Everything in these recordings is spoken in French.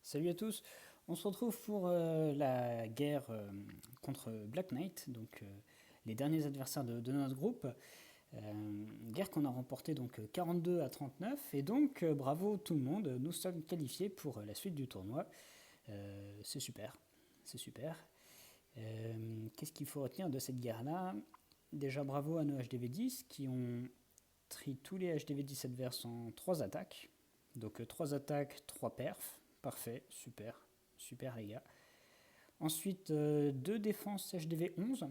Salut à tous, on se retrouve pour la guerre contre Black Knight, donc les derniers adversaires de notre groupe. Guerre qu'on a remportée donc 42 à 39, et donc bravo tout le monde, nous sommes qualifiés pour la suite du tournoi. C'est super, c'est super. Qu'est-ce qu'il faut retenir de cette guerre-là? Déjà bravo à nos HDV10 qui ont tri tous les HDV10 adverses en 3 attaques. Donc 3 attaques, 3 perfs. Parfait, super, super les gars. Ensuite, 2 défenses HDV 11.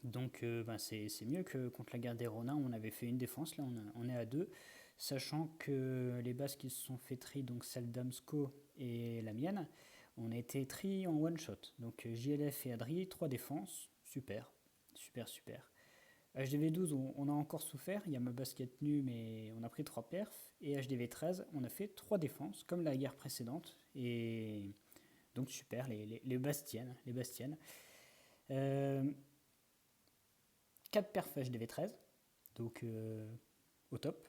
Donc c'est mieux que contre la guerre des Ronin où on avait fait une défense, là on est à 2. Sachant que les bases qui se sont fait tri, donc celle d'Amsco et la mienne, on a été tri en one shot. Donc JLF et Adri, 3 défenses, super, super, super. HDV12, on a encore souffert, il y a ma basket nue, mais on a pris 3 perfs. Et HDV13, on a fait 3 défenses, comme la guerre précédente. Et donc super, les bastiennes. Les bastiennes. 4 perfs HDV13, donc au top.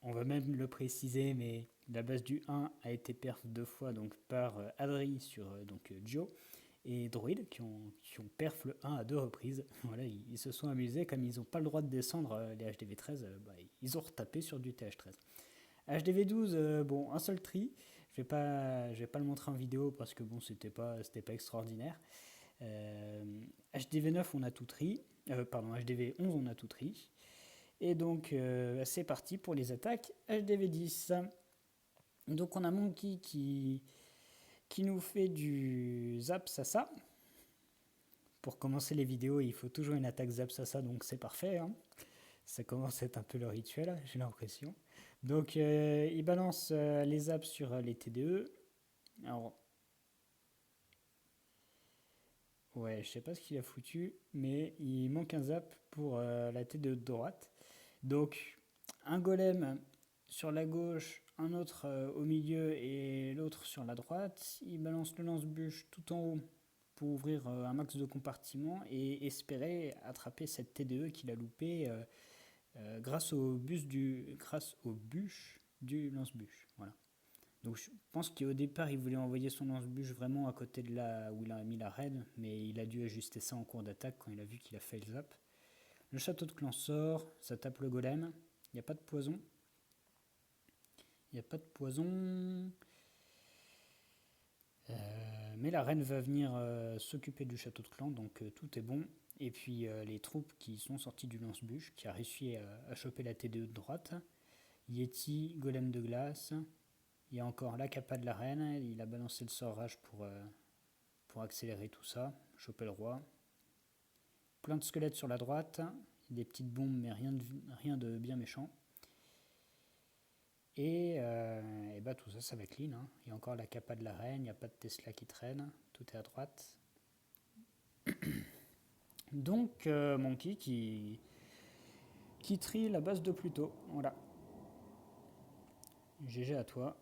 On va même le préciser, mais la base du 1 a été perf 2 fois donc par Adri sur donc Joe et Droid qui ont perf le 1 à 2 reprises. Voilà, ils se sont amusés, comme ils n'ont pas le droit de descendre les HDV13, ils ont retapé sur du TH13. HDV12, bon, un seul tri. Je vais pas le montrer en vidéo parce que bon, c'était pas extraordinaire. HDV9, on a tout tri. Pardon, HDV11, on a tout tri. Et donc, c'est parti pour les attaques HDV10. Donc, on a Monkey qui nous fait du Zap Sasa. Pour commencer les vidéos, il faut toujours une attaque Zap Sasa, donc c'est parfait. Hein. Ça commence à être un peu le rituel, j'ai l'impression. Donc, il balance les zaps sur les TDE. Alors, ouais, je sais pas ce qu'il a foutu, mais il manque un zap pour la TDE de droite. Donc, un golem sur la gauche, un autre au milieu et l'autre sur la droite. Il balance le lance-bûche tout en haut pour ouvrir un max de compartiments et espérer attraper cette TDE qu'il a loupé grâce au bûche du lance-bûche. Voilà. Donc je pense qu'au départ il voulait envoyer son lance-bûche vraiment à côté de là où il a mis la reine, mais il a dû ajuster ça en cours d'attaque quand il a vu qu'il a fail zap. Le château de clan sort, ça tape le golem, il n'y a pas de poison. Il n'y a pas de poison. Mais la reine va venir s'occuper du château de clan, donc tout est bon. Et puis les troupes qui sont sorties du lance-bûche, qui a réussi à choper la T2 de droite. Yeti, golem de glace. Il y a encore la capa de la reine. Il a balancé le sort rage pour accélérer tout ça, choper le roi. Plein de squelettes sur la droite. Des petites bombes, mais rien de bien méchant. Et bah, tout ça, ça va clean. Hein. Il y a encore la capa de la reine, il n'y a pas de Tesla qui traîne, tout est à droite. Donc, Monkey qui trie la base de Pluto. Voilà. GG à toi.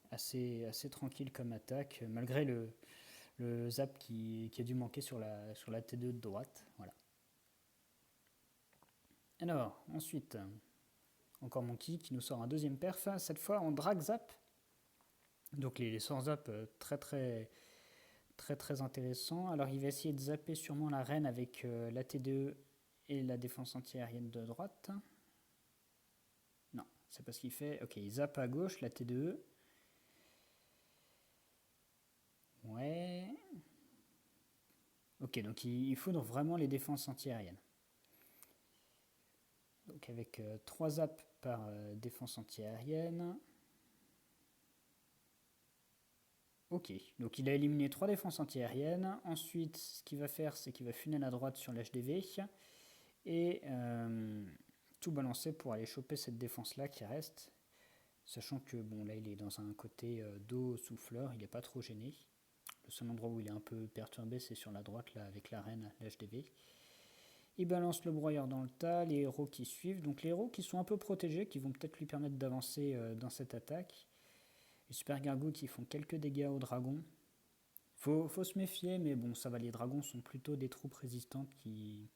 Assez tranquille comme attaque, malgré le zap qui a dû manquer sur la T2 de droite. Voilà. Alors, ensuite, encore Monkey qui nous sort un deuxième perf, cette fois en drag zap. Donc les sorts zap très intéressant. Alors il va essayer de zapper sûrement la reine avec la T2 et la défense anti-aérienne de droite. Non, c'est pas ce qu'il fait. Ok, il zappe à gauche la T2. Ouais. Ok, donc il foudre vraiment les défenses anti-aériennes. Donc avec 3 zaps par défense anti-aérienne. Ok, donc il a éliminé 3 défenses anti-aériennes. Ensuite, ce qu'il va faire, c'est qu'il va funnel à droite sur l'HDV et tout balancer pour aller choper cette défense-là qui reste. Sachant que bon là il est dans un côté dos souffleur, il n'est pas trop gêné. Le seul endroit où il est un peu perturbé c'est sur la droite là avec la reine, l'HDV. Il balance le broyeur dans le tas, les héros qui suivent. Donc les héros qui sont un peu protégés, qui vont peut-être lui permettre d'avancer dans cette attaque. Les super gargouilles qui font quelques dégâts aux dragons. Faut se méfier, mais bon ça va, les dragons sont plutôt des troupes résistantes qui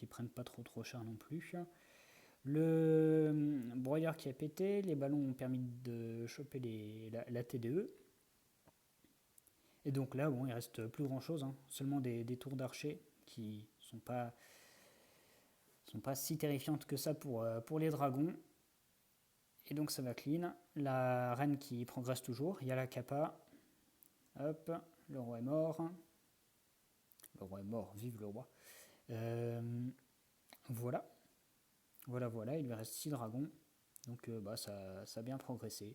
prennent pas trop cher non plus. Le broyeur qui a pété, les ballons ont permis de choper la TDE. Et donc là, bon, il reste plus grand chose, hein. Seulement des tours d'archer qui sont pas si terrifiantes que ça pour les dragons. Et donc ça va clean. La reine qui progresse toujours. Il y a la kappa. Hop, le roi est mort. Le roi est mort, vive le roi. Voilà. Voilà, il lui reste 6 dragons. Donc ça a bien progressé.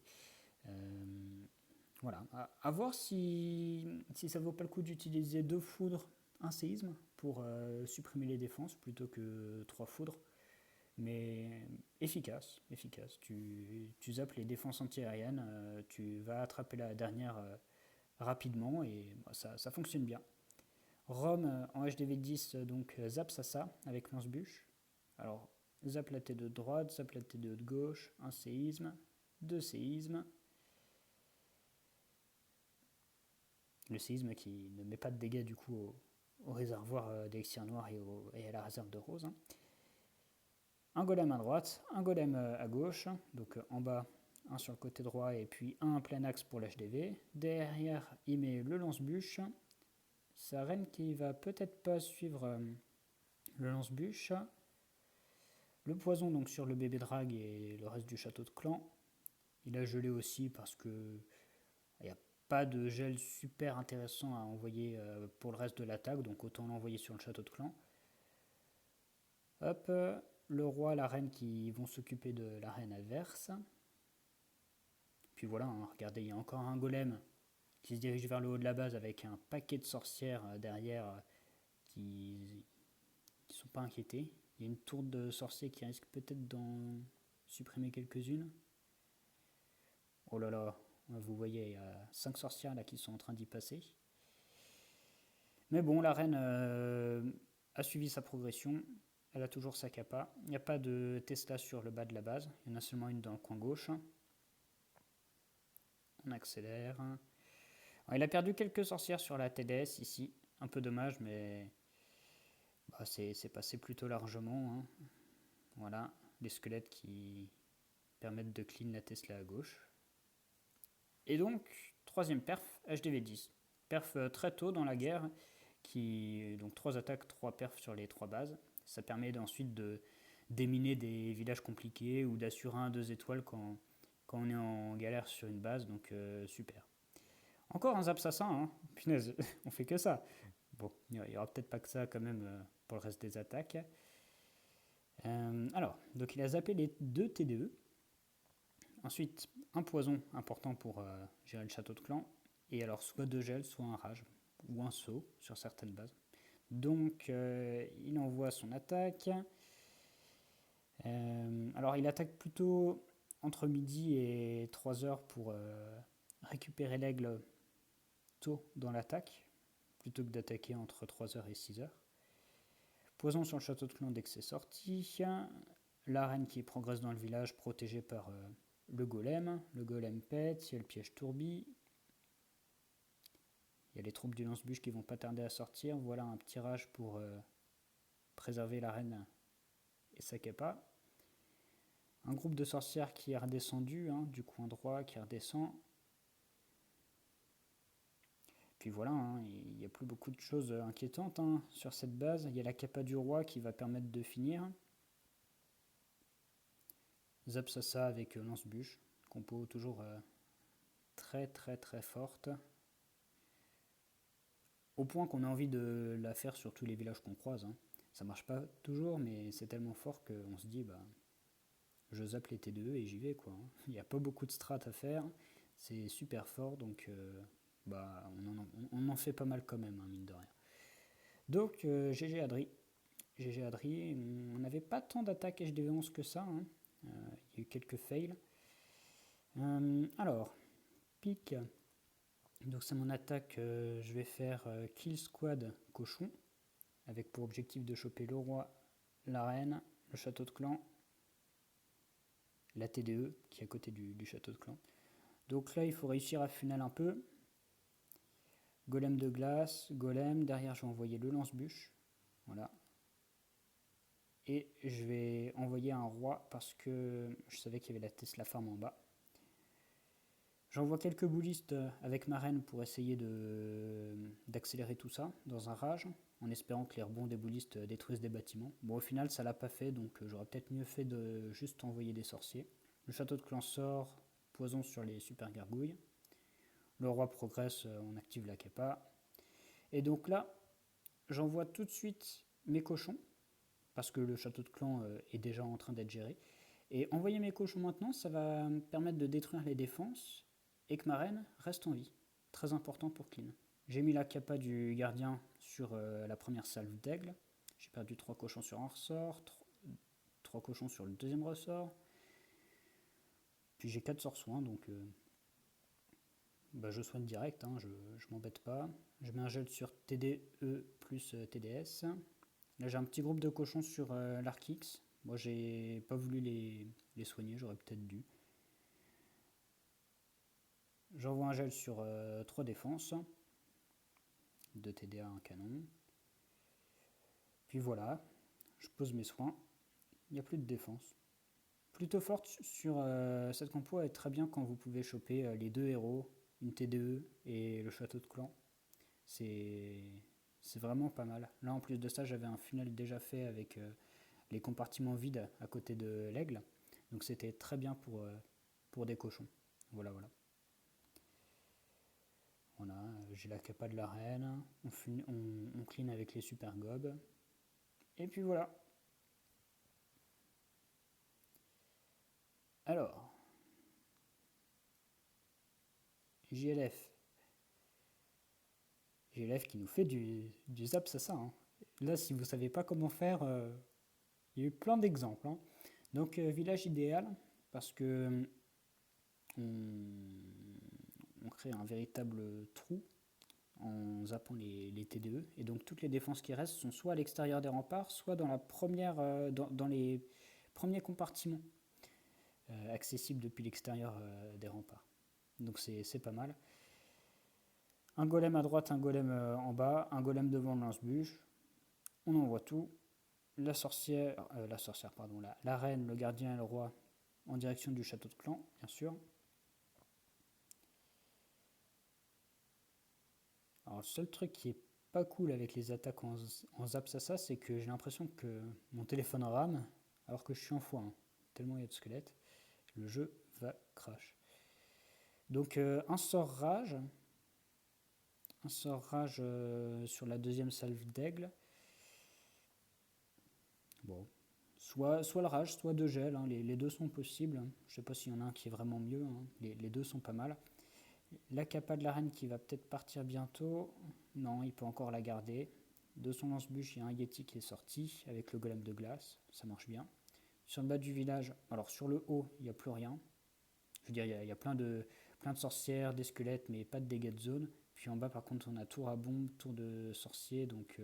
Voilà. À voir si ça vaut pas le coup d'utiliser 2 foudres, un séisme pour supprimer les défenses plutôt que 3 foudres. Mais efficace. Tu zappes les défenses antiaériennes, tu vas attraper la dernière rapidement et ça fonctionne bien. Rome en HDV 10, donc zap ça avec lance-bûche. Alors, zap la T2 de droite, zap la T2 de gauche, un séisme, 2 séismes. Le séisme qui ne met pas de dégâts du coup au réservoir d'élixir noir et à la réserve de rose. Un golem à droite, un golem à gauche, donc en bas, un sur le côté droit et puis un plein axe pour l'HDV. Derrière, il met le lance-bûche. Sa reine qui va peut-être pas suivre le lance-bûche. Le poison donc sur le bébé drague et le reste du château de clan. Il a gelé aussi parce que il n'y a pas de gel super intéressant à envoyer pour le reste de l'attaque, donc autant l'envoyer sur le château de clan. Hop, le roi, la reine qui vont s'occuper de la reine adverse. Puis voilà, hein, regardez, il y a encore un golem qui se dirige vers le haut de la base avec un paquet de sorcières derrière qui ne sont pas inquiétées. Il y a une tour de sorciers qui risque peut-être d'en supprimer quelques-unes. Oh là là, vous voyez, il y a 5 sorcières là qui sont en train d'y passer. Mais bon, la reine a suivi sa progression. Elle a toujours sa kappa. Il n'y a pas de Tesla sur le bas de la base. Il y en a seulement une dans le coin gauche. On accélère. Alors, il a perdu quelques sorcières sur la TDS ici. Un peu dommage, mais c'est passé plutôt largement. Hein. Voilà, les squelettes qui permettent de clean la Tesla à gauche. Et donc, troisième perf, HDV 10. Perf très tôt dans la guerre, donc 3 attaques, 3 perfs sur les 3 bases. Ça permet ensuite de déminer des villages compliqués ou d'assurer un 2 étoiles quand on est en galère sur une base, donc super. Encore un Zapsassin, hein. Punaise, on fait que ça. Bon, il n'y aura peut-être pas que ça quand même pour le reste des attaques. Alors, donc il a zappé les 2 TDE. Ensuite, un poison important pour gérer le château de clan. Et alors, soit 2 gels, soit un rage, ou un saut sur certaines bases. Donc, il envoie son attaque. Alors, il attaque plutôt entre midi et 3 heures pour récupérer l'aigle tôt dans l'attaque, plutôt que d'attaquer entre 3 heures et 6 heures. Poison sur le château de clan dès que c'est sorti. La reine qui progresse dans le village, protégée par le golem. Le golem pète, il y a le piège tourbi. Il y a les troupes du lance-bûche qui vont pas tarder à sortir. Voilà un petit rage pour préserver la reine et sa kappa. Un groupe de sorcières qui est redescendu hein, du coin droit, qui redescend. Puis voilà, hein, il n'y a plus beaucoup de choses inquiétantes hein, sur cette base. Il y a la kappa du roi qui va permettre de finir. Zapsassa avec lance-bûche. Compo toujours très forte. Au point qu'on a envie de la faire sur tous les villages qu'on croise. Hein. Ça marche pas toujours, mais c'est tellement fort qu'on se dit, je zappe les T2 et j'y vais. Quoi. Il n'y a pas beaucoup de strats à faire. C'est super fort, donc on en fait pas mal quand même, hein, mine de rien. Donc, GG Adri. GG Adri, on n'avait pas tant d'attaques HDV11 que ça. Hein. Il y a eu quelques fails. Alors, pique. Donc c'est mon attaque, je vais faire kill squad cochon, avec pour objectif de choper le roi, la reine, le château de clan, la TDE qui est à côté du château de clan. Donc là il faut réussir à funnel un peu. Golem de glace, golem, derrière je vais envoyer le lance-bûche, voilà. Et je vais envoyer un roi parce que je savais qu'il y avait la Tesla Farm en bas. J'envoie quelques boulistes avec ma reine pour essayer d'accélérer tout ça dans un rage, en espérant que les rebonds des boulistes détruisent des bâtiments. Bon, au final, ça l'a pas fait, donc j'aurais peut-être mieux fait de juste envoyer des sorciers. Le château de clan sort, poison sur les super gargouilles. Le roi progresse, on active la capa. Et donc là, j'envoie tout de suite mes cochons, parce que le château de clan est déjà en train d'être géré. Et envoyer mes cochons maintenant, ça va me permettre de détruire les défenses et que ma reine reste en vie. Très important pour clean. J'ai mis la capa du gardien sur la première salve d'aigle. J'ai perdu 3 cochons sur un ressort, 3 cochons sur le deuxième ressort. Puis j'ai 4 sorts soins, donc je soigne direct, hein, je m'embête pas. Je mets un gel sur TDE plus TDS. Là j'ai un petit groupe de cochons sur l'Arkix. Moi j'ai pas voulu les soigner, j'aurais peut-être dû. J'envoie un gel sur 3 défenses. 2 TDA, un canon. Puis voilà, je pose mes soins. Il n'y a plus de défense. Plutôt forte sur cette compo est très bien quand vous pouvez choper les 2 héros, une TDE et le château de clan. C'est vraiment pas mal. Là en plus de ça, j'avais un funnel déjà fait avec les compartiments vides à côté de l'aigle. Donc c'était très bien pour des cochons. Voilà, voilà. Voilà, j'ai la capa de la reine, on clean avec les super gobs. Et puis voilà. Alors, JLF. JLF qui nous fait du zap, c'est ça. Hein. Là, si vous ne savez pas comment faire, il y a eu plein d'exemples. Hein. Donc, village idéal, parce que on crée un véritable trou en zappant les TDE. Et donc, toutes les défenses qui restent sont soit à l'extérieur des remparts, soit dans, dans les premiers compartiments accessibles depuis l'extérieur des remparts. Donc, c'est pas mal. Un golem à droite, un golem en bas, un golem devant le lance-bûche. On envoie tout. La sorcière, pardon, la reine, le gardien et le roi en direction du château de clan, bien sûr. Alors, le seul truc qui est pas cool avec les attaques en Zapsassa, c'est que j'ai l'impression que mon téléphone rame alors que je suis en x1. Tellement il y a de squelettes. Le jeu va crash. Donc, un sort rage. Un sort rage sur la deuxième salve d'aigle. Bon, soit le rage, soit de gel, hein. Les deux sont possibles. Je sais pas s'il y en a un qui est vraiment mieux, hein. Les deux sont pas mal. La capa de la reine qui va peut-être partir bientôt. Non, il peut encore la garder. De son lance-bûche, il y a un Yeti qui est sorti avec le golem de glace. Ça marche bien. Sur le bas du village, alors sur le haut, il n'y a plus rien. Je veux dire, il y a plein de sorcières, des squelettes, mais pas de dégâts de zone. Puis en bas, par contre, on a tour à bombe, tour de sorcier, donc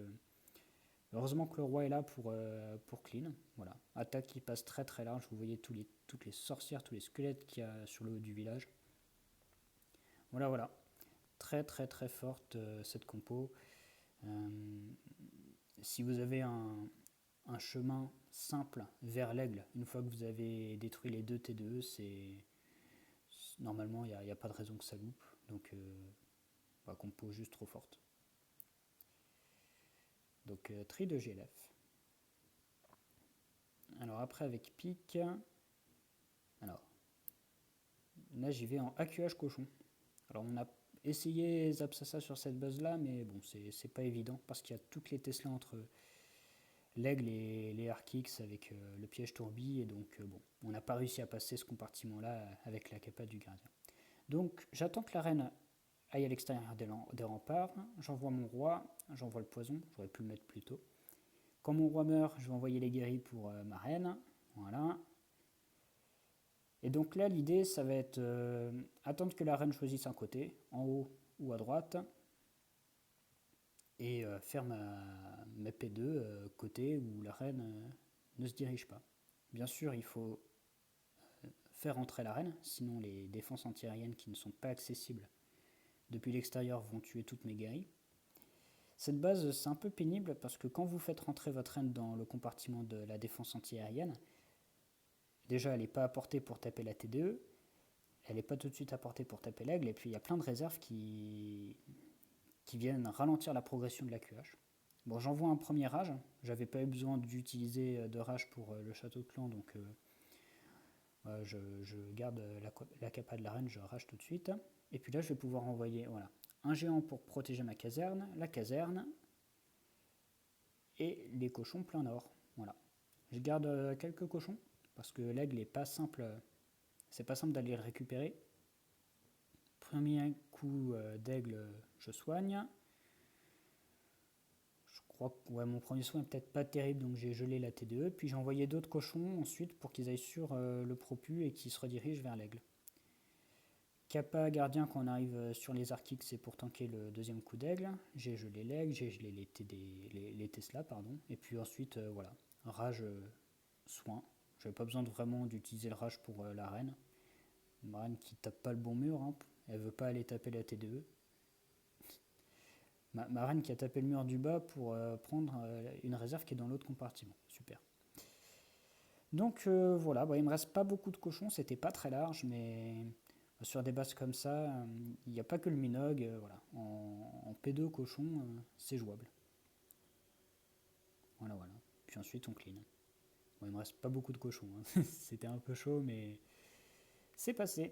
heureusement que le roi est là pour clean. Voilà. Attaque qui passe très très large. Vous voyez toutes les sorcières, tous les squelettes qu'il y a sur le haut du village. Voilà, voilà. Très très très forte cette compo. Si vous avez un chemin simple vers l'aigle, une fois que vous avez détruit les deux T2E, normalement il n'y a pas de raison que ça loupe. Donc compo juste trop forte. Donc tri de GLF. Alors après avec pique. Alors là j'y vais en AQH cochon. Alors on a essayé Zapsassa sur cette base là, mais bon c'est pas évident parce qu'il y a toutes les Tesla entre l'aigle et les Arkix avec le piège tourbi, et donc bon, on n'a pas réussi à passer ce compartiment là avec la capa du gardien. Donc j'attends que la reine aille à l'extérieur des remparts, j'envoie mon roi, j'envoie le poison, j'aurais pu le mettre plus tôt. Quand mon roi meurt, je vais envoyer les guéris pour ma reine, voilà. Et donc là, l'idée, ça va être attendre que la reine choisisse un côté, en haut ou à droite, et faire ma P2 côté où la reine ne se dirige pas. Bien sûr, il faut faire entrer la reine, sinon les défenses antiaériennes qui ne sont pas accessibles depuis l'extérieur vont tuer toutes mes guéris. Cette base, c'est un peu pénible parce que quand vous faites rentrer votre reine dans le compartiment de la défense antiaérienne, déjà elle n'est pas apportée pour taper la TDE, elle n'est pas tout de suite apportée pour taper l'aigle, et puis il y a plein de réserves qui viennent ralentir la progression de la QH. Bon, j'envoie un premier rage, j'avais pas eu besoin d'utiliser de rage pour le château de clan, donc je garde la capa de la reine, je rage tout de suite. Et puis là, je vais pouvoir envoyer un géant pour protéger ma caserne, la caserne, et les cochons plein nord. Voilà. Je garde quelques cochons, parce que l'aigle n'est pas simple, c'est pas simple d'aller le récupérer. Premier coup d'aigle, je soigne. Je crois que mon premier soin est peut-être pas terrible, donc j'ai gelé la TDE. Puis j'ai envoyé d'autres cochons ensuite pour qu'ils aillent sur le propu et qu'ils se redirigent vers l'aigle. Kappa gardien, quand on arrive sur les Arctiques, c'est pour tanker le deuxième coup d'aigle. J'ai gelé l'aigle, j'ai gelé les Tesla, pardon. Et puis ensuite, voilà, rage, soin. J'avais pas besoin vraiment d'utiliser le rage pour la reine. Une reine qui tape pas le bon mur, hein. Elle veut pas aller taper la TDE. Ma reine qui a tapé le mur du bas pour prendre une réserve qui est dans l'autre compartiment. Super. Donc voilà, il me reste pas beaucoup de cochons, c'était pas très large, mais sur des bases comme ça, il n'y a pas que le Minogue, voilà. En P2 cochon, c'est jouable. Voilà. Puis ensuite on clean. Bon, il me reste pas beaucoup de cochons, hein. C'était un peu chaud, mais c'est passé.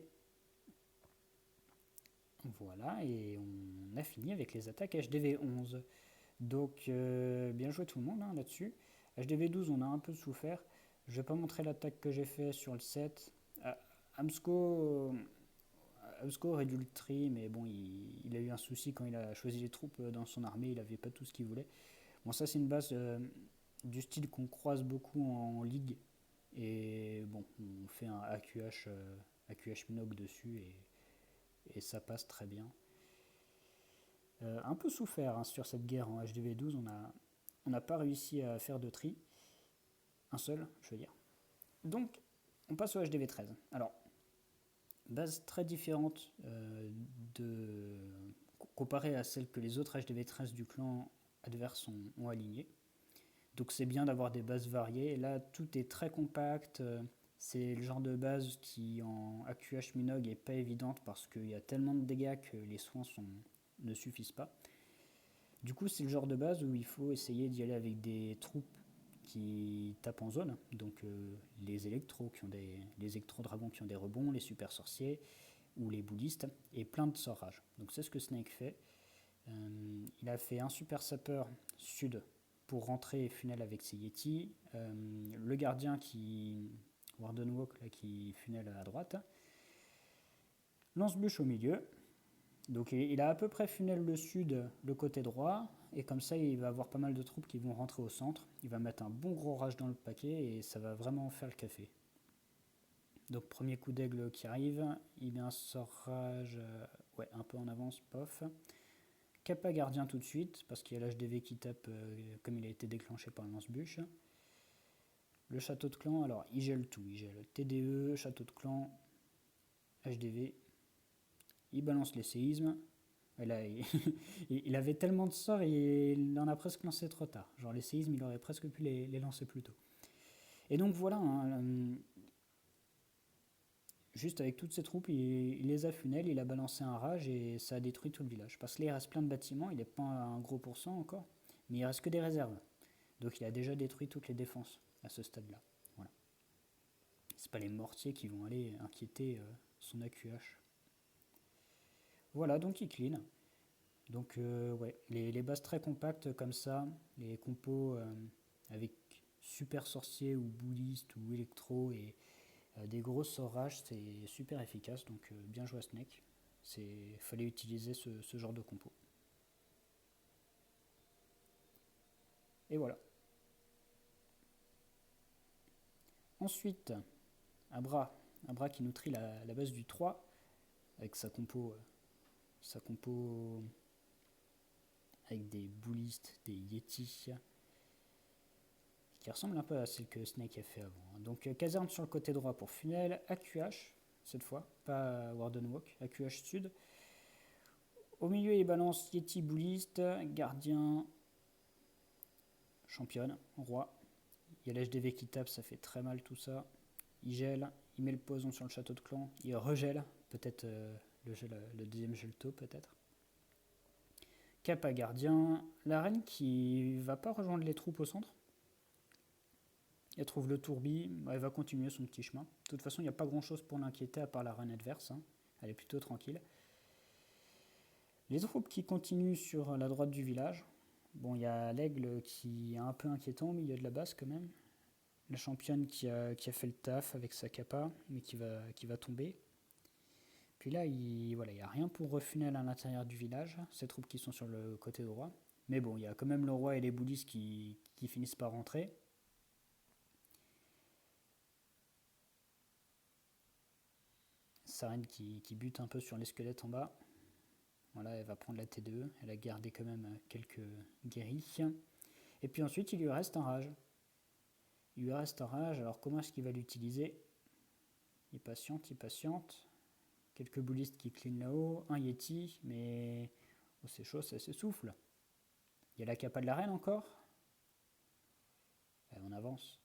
Voilà, et on a fini avec les attaques HDV 11. Donc bien joué tout le monde, hein, là-dessus. HDV 12, on a un peu souffert. Je vais pas montrer l'attaque que j'ai fait sur le 7. Amsco aurait dû le tri, mais bon, il a eu un souci quand il a choisi les troupes dans son armée, il avait pas tout ce qu'il voulait. Bon, ça c'est une base du style qu'on croise beaucoup en ligue, et bon, on fait un AQH Minogue dessus, et ça passe très bien. Un peu souffert, hein, sur cette guerre en HDV 12, on n'a pas réussi à faire de tri, un seul, je veux dire. Donc, on passe au HDV 13. Alors, base très différente comparée à celle que les autres HDV 13 du clan adverse ont alignées. Donc c'est bien d'avoir des bases variées. Et là, tout est très compact. C'est le genre de base qui en AQH Minogue est pas évidente parce qu'il y a tellement de dégâts que les soins ne suffisent pas. Du coup, c'est le genre de base où il faut essayer d'y aller avec des troupes qui tapent en zone, donc les électros les électro-dragons qui ont des rebonds, les super sorciers ou les bouddhistes, et plein de sorts rage. Donc c'est ce que Snake fait. Il a fait un super sapeur sud pour rentrer et funnel avec ses Yeti, le gardien qui Warden Walk là, qui funnel à droite, lance-bûche au milieu. Donc il a à peu près funnel le sud, le côté droit, et comme ça il va avoir pas mal de troupes qui vont rentrer au centre. Il va mettre un bon gros rage dans le paquet et ça va vraiment faire le café. Donc premier coup d'aigle qui arrive, il met un sort rage, un peu en avance, pof. Kappa gardien tout de suite, parce qu'il y a l'HDV qui tape comme il a été déclenché par le lance-bûche. Le château de clan, alors il gèle tout, il gèle TDE, château de clan, HDV. Il balance les séismes. Et là, il avait tellement de sorts et il en a presque lancé trop tard. Genre les séismes, il aurait presque pu les lancer plus tôt. Et donc voilà, hein, juste avec toutes ses troupes, il les a funnel, il a balancé un rage et ça a détruit tout le village. Parce que là, il reste plein de bâtiments, il n'est pas un gros pourcent encore, mais il reste que des réserves. Donc il a déjà détruit toutes les défenses à ce stade-là. Voilà. C'est pas les mortiers qui vont aller inquiéter son AQH. Voilà, donc il clean. Donc les bases très compactes comme ça, les compos avec super sorcier ou bouddhiste ou électro et des gros sorts c'est super efficace, donc bien joué à Snake. Il fallait utiliser ce genre de compo. Et voilà. Ensuite, Abra qui nous trie la base du 3 avec sa compo avec des boulistes, des yetis, qui ressemble un peu à celle que Snake a fait avant. Donc caserne sur le côté droit pour funnel, AQH cette fois, pas Warden Walk, AQH sud. Au milieu, il balance Yeti bouliste, gardien, championne, roi. Il y a l'HDV qui tape, ça fait très mal tout ça. Il gèle, il met le poison sur le château de clan, il regèle, peut-être le deuxième gel tôt peut-être. Kappa gardien, la reine qui va pas rejoindre les troupes au centre. Elle trouve le tourbi, elle va continuer son petit chemin. De toute façon, il n'y a pas grand chose pour l'inquiéter à part la reine adverse, hein. Elle est plutôt tranquille. Les troupes qui continuent sur la droite du village. Bon, il y a l'aigle qui est un peu inquiétant au milieu de la base quand même. La championne qui a fait le taf avec sa capa, mais qui va tomber. Puis là, il n'y a rien pour refunel à l'intérieur du village, ces troupes qui sont sur le côté droit. Mais bon, il y a quand même le roi et les boulistes qui finissent par rentrer. Sarene qui bute un peu sur les squelettes en bas. Voilà, elle va prendre la T2. Elle a gardé quand même quelques guéris. Et puis ensuite, il lui reste un rage. Il lui reste un rage. Alors comment est-ce qu'il va l'utiliser? Il patiente, il patiente. Quelques boulistes qui clean là-haut. Un Yeti, mais oh, c'est chaud, ça s'essouffle. Il y a la capa de la reine encore. On avance.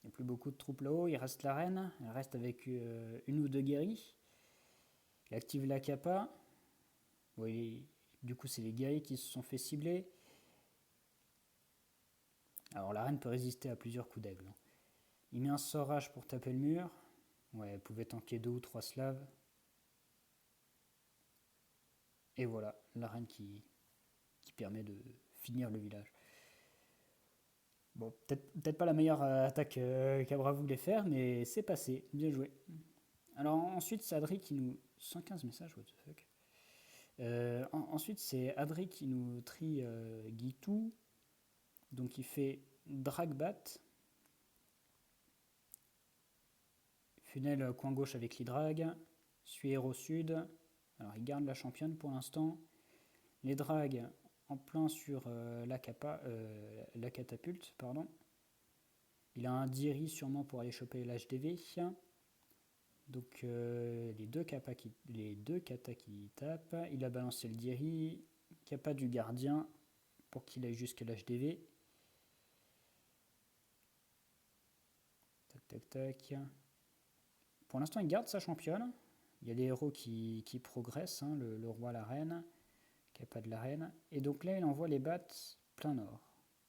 Il n'y a plus beaucoup de troupes là-haut. Il reste la reine. Elle reste avec une ou deux guéris. Il active la capa. Oui, du coup, c'est les guerriers qui se sont fait cibler. Alors, la reine peut résister à plusieurs coups d'aigle. Il met un sort rage pour taper le mur. Ouais, elle pouvait tanker 2 ou 3 slaves. Et voilà, la reine qui permet de finir le village. Bon, peut-être pas la meilleure attaque qu'Abra voulait faire, mais c'est passé. Bien joué. Alors ensuite, c'est Adri qui nous... 115 messages, what the fuck. Ensuite, c'est Adri qui nous trie Gitu. Donc il fait Dragbat. Funel coin gauche avec l'hydrag. Suaire au sud. Alors il garde la championne pour l'instant. Les drags en plein sur la catapulte. Pardon. Il a un Diri sûrement pour aller choper l'HDV. Donc les deux katas qui tapent. Il a balancé le Diri. Kappa du gardien pour qu'il aille jusqu'à l'HDV. Tac, tac, tac. Pour l'instant, il garde sa championne. Il y a les héros qui progressent, hein, le roi, la reine, Kappa de la reine. Et donc là, il envoie les bats plein nord.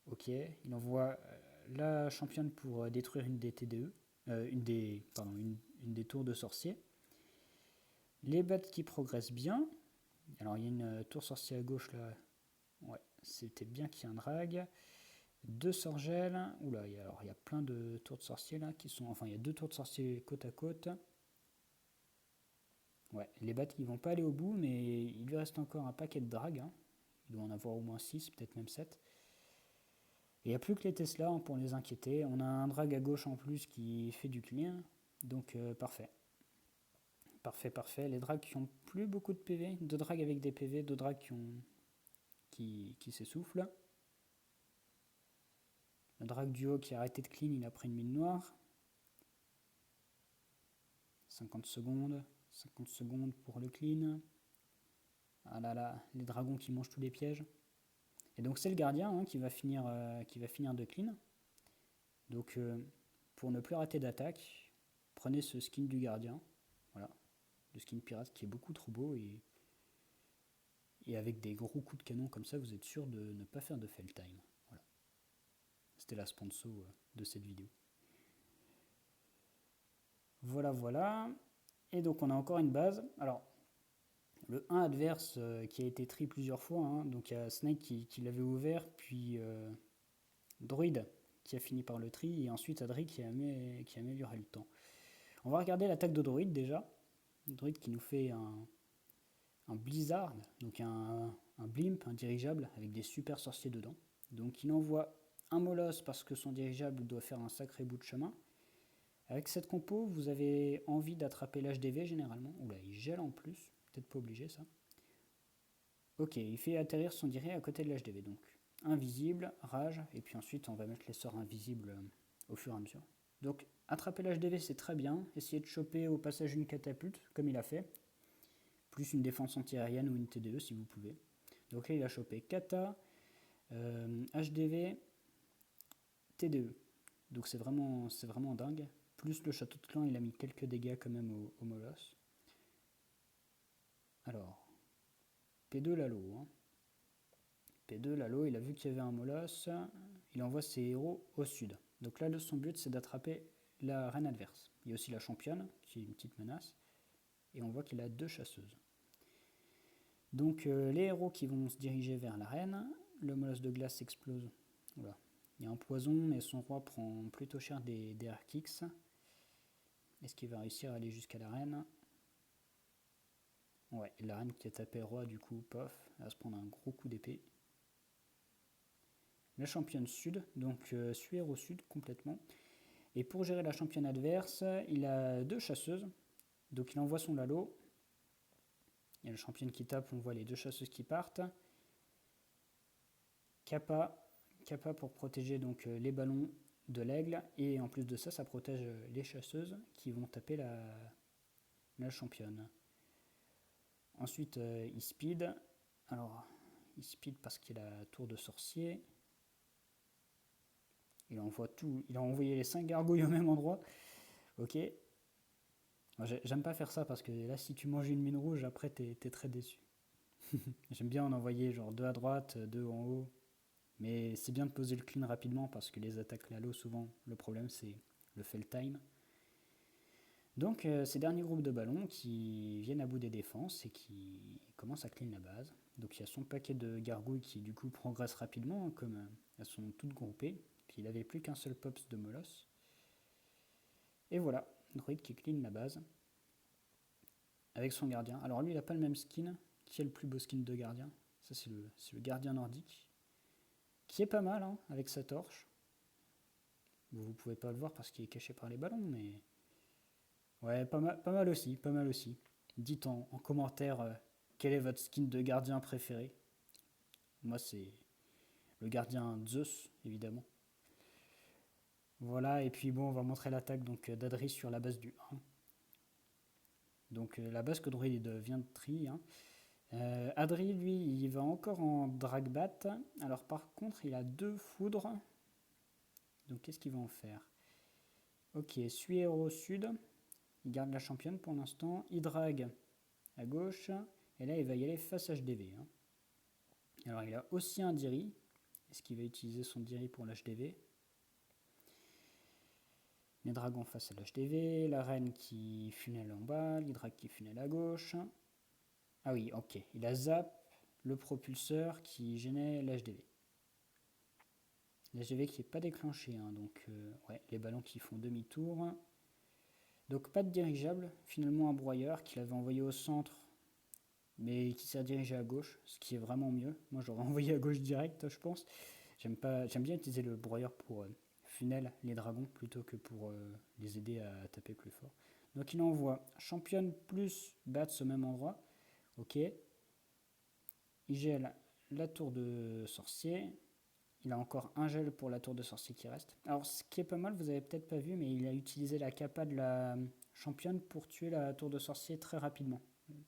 Ok, il envoie la championne pour détruire une des TDE, une des tours de sorciers. Les bats qui progressent bien. Alors il y a une tour sorcier à gauche là. Ouais, c'était bien qu'il y ait un drag. 2 sorgelles. Oula, il y a plein de tours de sorciers là qui sont. Enfin, il y a 2 tours de sorciers côte à côte. Ouais, les bats ils vont pas aller au bout, mais il lui reste encore un paquet de drags. Hein. Il doit en avoir au moins 6, peut-être même 7. Et il n'y a plus que les Tesla hein, pour les inquiéter. On a un drag à gauche en plus qui fait du clean. Donc parfait. Parfait. Les drags qui ont plus beaucoup de PV. 2 drags avec des PV, 2 drags qui s'essoufflent. Le drag du haut qui a arrêté de clean, il a pris une mine noire. 50 secondes. 50 secondes pour le clean. Ah là là, les dragons qui mangent tous les pièges. Et donc c'est le gardien hein, qui va finir de clean. Donc pour ne plus rater d'attaque, prenez ce skin du gardien. Voilà, le skin pirate qui est beaucoup trop beau et avec des gros coups de canon comme ça, vous êtes sûr de ne pas faire de fail time. Voilà. C'était la sponsor de cette vidéo. Voilà. Et donc on a encore une base. Alors le 1 adverse qui a été tri plusieurs fois, hein, donc il y a Snake qui l'avait ouvert, puis Droid qui a fini par le tri, et ensuite Adri qui a amélioré le temps. On va regarder l'attaque de Droid déjà. Droid qui nous fait un Blizzard, donc un blimp, un dirigeable avec des super sorciers dedans. Donc il envoie un Molosse parce que son dirigeable doit faire un sacré bout de chemin. Avec cette compo, vous avez envie d'attraper l'HDV généralement. Oula, il gèle en plus. Peut-être pas obligé ça. Ok, il fait atterrir son diri à côté de l'HDV. Donc invisible, rage, et puis ensuite on va mettre les sorts invisibles au fur et à mesure. Donc attraper l'HDV c'est très bien. Essayez de choper au passage une catapulte, comme il a fait. plus une défense antiaérienne ou une TDE si vous pouvez. Donc là il a chopé Kata, HDV, TDE. Donc c'est vraiment dingue. Plus le château de clan, il a mis quelques dégâts quand même au Moloss. Alors, P2 Lalo. Hein. P2 Lalo, il a vu qu'il y avait un Moloss, il envoie ses héros au sud. Donc là, son but, c'est d'attraper la reine adverse. Il y a aussi la championne, qui est une petite menace. Et on voit qu'il a 2 chasseuses. Donc les héros qui vont se diriger vers la reine, le Moloss de glace explose. Voilà. Il y a un poison, mais son roi prend plutôt cher des air kicks. Est-ce qu'il va réussir à aller jusqu'à la reine? Ouais, la reine qui a tapé roi, du coup, pof, elle va se prendre un gros coup d'épée. La championne sud, donc suer au sud complètement. Et pour gérer la championne adverse, il a 2 chasseuses. Donc il envoie son Lalo. Il y a la championne qui tape, on voit les 2 chasseuses qui partent. Kappa pour protéger donc les ballons de l'aigle. Et en plus de ça, ça protège les chasseuses qui vont taper la championne. Ensuite, il speed. Alors, il speed parce qu'il a la tour de sorcier. Il envoie tout. Il a envoyé les 5 gargouilles au même endroit. Ok. J'aime pas faire ça parce que là, si tu manges une mine rouge, après, t'es très déçu. J'aime bien en envoyer genre 2 à droite, 2 en haut. Mais c'est bien de poser le clean rapidement parce que les attaques Lalo, souvent, le problème, c'est le fail time. Donc, ces derniers groupes de ballons qui viennent à bout des défenses et qui commencent à clean la base. Donc, il y a son paquet de gargouilles qui, du coup, progressent rapidement, comme elles sont toutes groupées. Puis, il n'avait plus qu'un seul Pops de Moloss. Et voilà, Druid qui clean la base avec son gardien. Alors, lui, il n'a pas le même skin. Qui est le plus beau skin de gardien? Ça, c'est le gardien nordique. Qui est pas mal, hein, avec sa torche. Vous ne pouvez pas le voir parce qu'il est caché par les ballons, mais... Ouais, pas mal aussi, pas mal aussi. Dites en commentaire quel est votre skin de gardien préféré. Moi, c'est le gardien Zeus, évidemment. Voilà, et puis bon, on va montrer l'attaque d'Adri sur la base du 1. Donc la base que Druid vient de tri. Hein. Adri, lui, il va encore en Dragbat. Alors par contre, il a 2 foudres. Donc qu'est-ce qu'il va en faire? Ok, Suer au sud. Il garde la championne pour l'instant. Il drague à gauche. Et là, il va y aller face HDV. Hein. Alors, il a aussi un Diri. Est-ce qu'il va utiliser son Diri pour l'HDV? Les dragons face à l'HDV. La reine qui funnel en bas. l'Hydrague qui funnel à gauche. Ah oui, ok. Il a zap le propulseur qui gênait l'HDV. L'HDV qui n'est pas déclenché. Hein, donc, ouais, les ballons qui font demi-tour. Donc, pas de dirigeable. Finalement, un broyeur qu'il avait envoyé au centre, mais qui s'est dirigé à gauche, ce qui est vraiment mieux. Moi, j'aurais envoyé à gauche direct, je pense. J'aime bien utiliser le broyeur pour funnel les dragons plutôt que pour les aider à taper plus fort. Donc, il envoie championne plus bats au même endroit. Ok. Il gèle la tour de sorcier. Il a encore un gel pour la tour de sorcier qui reste. Alors, ce qui est pas mal, vous avez peut-être pas vu, mais il a utilisé la capa de la championne pour tuer la tour de sorcier très rapidement.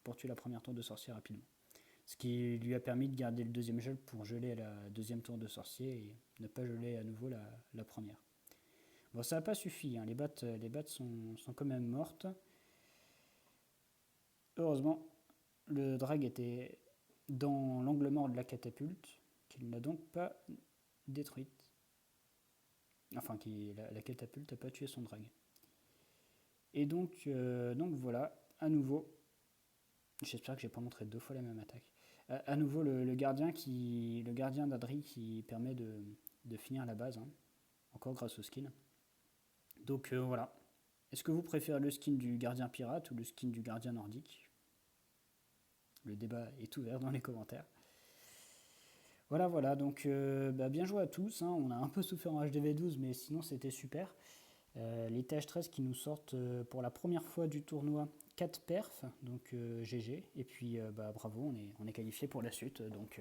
Pour tuer la première tour de sorcier rapidement. Ce qui lui a permis de garder le deuxième gel pour geler la deuxième tour de sorcier et ne pas geler à nouveau la première. Bon, ça n'a pas suffi, hein. Les battes sont quand même mortes. Heureusement, le drag était dans l'angle mort de la catapulte, qu'il n'a donc pas détruite. Enfin, la catapulte n'a pas tué son drag. Et donc voilà, à nouveau, j'espère que j'ai pas montré 2 fois la même attaque. À nouveau le gardien d'Adri qui permet de finir la base, hein, encore grâce au skin. Donc voilà. Est-ce que vous préférez le skin du gardien pirate ou le skin du gardien nordique? Le débat est ouvert dans les commentaires. Voilà, donc bien joué à tous, hein. On a un peu souffert en HDV12, mais sinon c'était super. Les TH13 qui nous sortent pour la première fois du tournoi 4 perfs, donc GG, et puis bravo, on est qualifié pour la suite, donc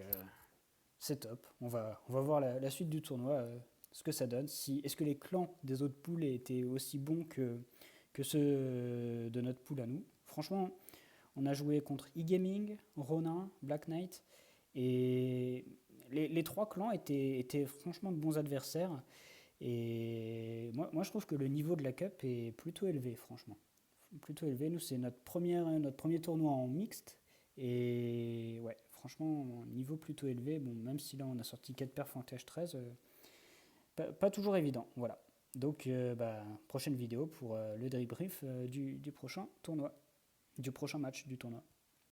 c'est top. On va voir la suite du tournoi, ce que ça donne. Est-ce que les clans des autres poules étaient aussi bons que ceux de notre poule à nous? Franchement, On a joué contre e-gaming, Ronin, Black Knight, et les trois clans étaient franchement de bons adversaires. Et moi, je trouve que le niveau de la Cup est plutôt élevé, franchement. Plutôt élevé. Nous, c'est notre premier tournoi en mixte. Et ouais, franchement, niveau plutôt élevé. Bon, même si là, on a sorti 4 perfs en TH13, pas toujours évident. Voilà. Donc, prochaine vidéo pour le débrief du prochain tournoi, du prochain match du tournoi.